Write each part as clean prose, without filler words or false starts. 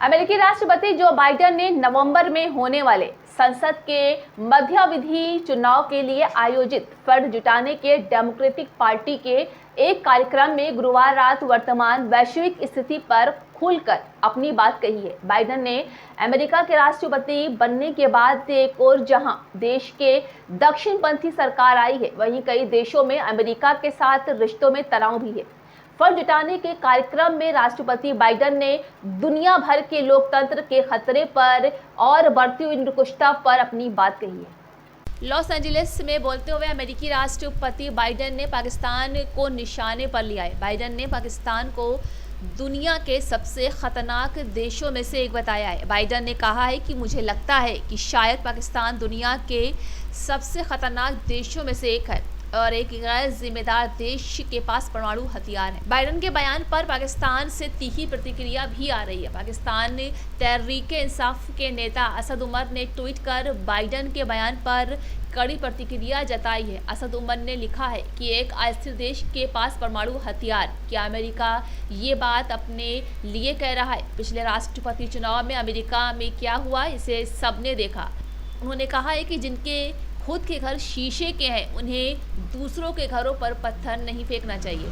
अमेरिकी राष्ट्रपति Joe Biden ने नवंबर में होने वाले संसद के मध्यावधि चुनाव के लिए आयोजित फंड जुटाने के डेमोक्रेटिक पार्टी के एक कार्यक्रम में गुरुवार रात वर्तमान वैश्विक स्थिति पर खुलकर अपनी बात कही है। बाइडेन ने अमेरिका के राष्ट्रपति बनने के बाद एक और जहां देश के दक्षिणपंथी सरकार आई है, वहीं कई देशों में अमेरिका के साथ रिश्तों में तनाव भी है। फंड जुटाने के कार्यक्रम में राष्ट्रपति बाइडेन ने दुनिया भर के लोकतंत्र के खतरे पर और बढ़ती हुई निरंकुशता पर अपनी बात कही है। लॉस एंजलिस में बोलते हुए अमेरिकी राष्ट्रपति बाइडेन ने पाकिस्तान को निशाने पर लिया है। बाइडेन ने पाकिस्तान को दुनिया के सबसे खतरनाक देशों में से एक बताया है। बाइडेन ने कहा है कि मुझे लगता है कि शायद पाकिस्तान दुनिया के सबसे खतरनाक देशों में से एक है और एक गैर जिम्मेदार देश के पास परमाणु हथियार है। बाइडेन के बयान पर पाकिस्तान से तीखी प्रतिक्रिया भी आ रही है। पाकिस्तान ने तहरीक-ए-इंसाफ के नेता असद उमर ने ट्वीट कर बाइडेन के बयान पर कड़ी प्रतिक्रिया जताई है। असद उमर ने लिखा है कि एक अस्थिर देश के पास परमाणु हथियार, क्या अमेरिका ये बात अपने लिए कह रहा है? पिछले राष्ट्रपति चुनाव में अमेरिका में क्या हुआ, इसे सबने देखा। उन्होंने कहा है कि जिनके खुद के घर शीशे के हैं, उन्हें दूसरों के घरों पर पत्थर नहीं फेंकना चाहिए।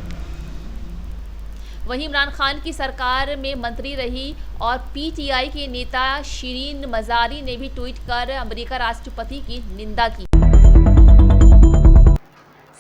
वहीं इमरान खान की सरकार में मंत्री रही और पीटीआई के नेता शिरीन मजारी ने भी ट्वीट कर अमेरिका राष्ट्रपति की निंदा की।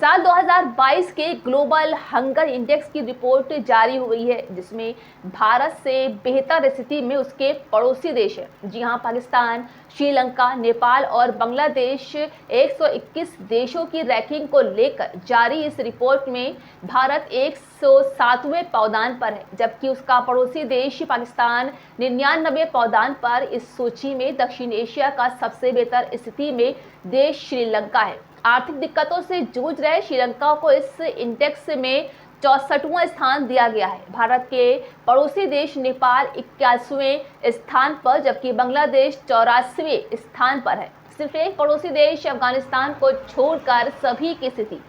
साल 2022 के ग्लोबल हंगर इंडेक्स की रिपोर्ट जारी हुई है, जिसमें भारत से बेहतर स्थिति में उसके पड़ोसी देश है। जी हां, पाकिस्तान, श्रीलंका, नेपाल और बांग्लादेश 121 देशों की रैंकिंग को लेकर जारी इस रिपोर्ट में भारत 107वें पावदान पर है, जबकि उसका पड़ोसी देश पाकिस्तान 99वें पावदान पर। इस सूची में दक्षिण एशिया का सबसे बेहतर स्थिति में देश श्रीलंका है। आर्थिक दिक्कतों से जूझ रहे श्रीलंका को इस इंडेक्स में 64वां स्थान दिया गया है। भारत के पड़ोसी देश नेपाल 81वें स्थान पर, जबकि बांग्लादेश 84वें स्थान पर है। सिर्फ एक पड़ोसी देश अफगानिस्तान को छोड़कर सभी की स्थिति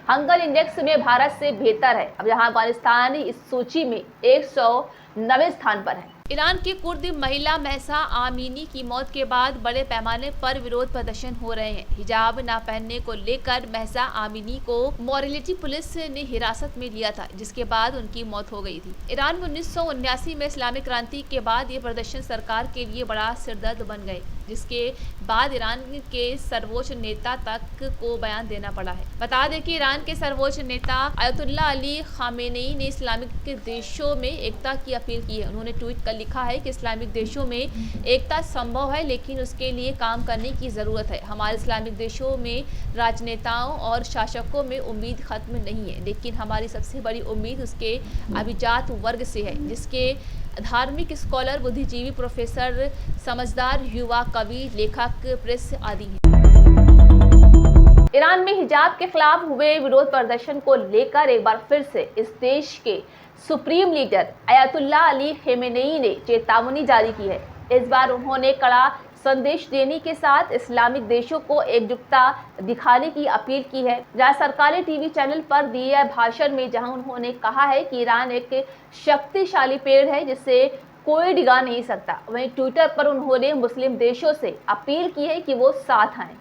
हंगर इंडेक्स में भारत से बेहतर है। अब यहाँ अफगानिस्तान इस सूची में 109वें स्थान पर है। ईरान की कुर्द महिला महसा आमीनी की मौत के बाद बड़े पैमाने पर विरोध प्रदर्शन हो रहे हैं। हिजाब न पहनने को लेकर महसा आमीनी को मोरालिटी पुलिस ने हिरासत में लिया था, जिसके बाद उनकी मौत हो गई थी। ईरान में 1979 में इस्लामिक क्रांति के बाद ये प्रदर्शन सरकार के लिए बड़ा सिरदर्द बन गए, जिसके बाद ईरान के सर्वोच्च नेता तक को बयान देना पड़ा है। बता दें कि ईरान के सर्वोच्च नेता अयतुल्ला अली खामेनेई ने इस्लामिक देशों में एकता की अपील की है। उन्होंने ट्वीट कर लिखा है कि इस्लामिक देशों में एकता संभव है, लेकिन उसके लिए काम करने की ज़रूरत है। हमारे इस्लामिक देशों में राजनेताओं और शासकों में उम्मीद खत्म नहीं है, लेकिन हमारी सबसे बड़ी उम्मीद उसके अभिजात वर्ग से है, जिसके धार्मिक स्कॉलर, बुद्धिजीवी, प्रोफेसर, समझदार युवा, कवि, लेखक, प्रेस आदि हैं। ईरान में हिजाब के खिलाफ हुए विरोध प्रदर्शन को लेकर एक बार फिर से इस देश के सुप्रीम लीडर अयतुल्ला अली खामेनेई ने चेतावनी जारी की है। इस बार उन्होंने कड़ा संदेश देने के साथ इस्लामिक देशों को एकजुटता दिखाने की अपील की है। जहां सरकारी टीवी चैनल पर दिए भाषण में जहां उन्होंने कहा है कि ईरान एक शक्तिशाली पेड़ है जिसे कोई डिगा नहीं सकता, वहीं ट्विटर पर उन्होंने मुस्लिम देशों से अपील की है कि वो साथ आएं।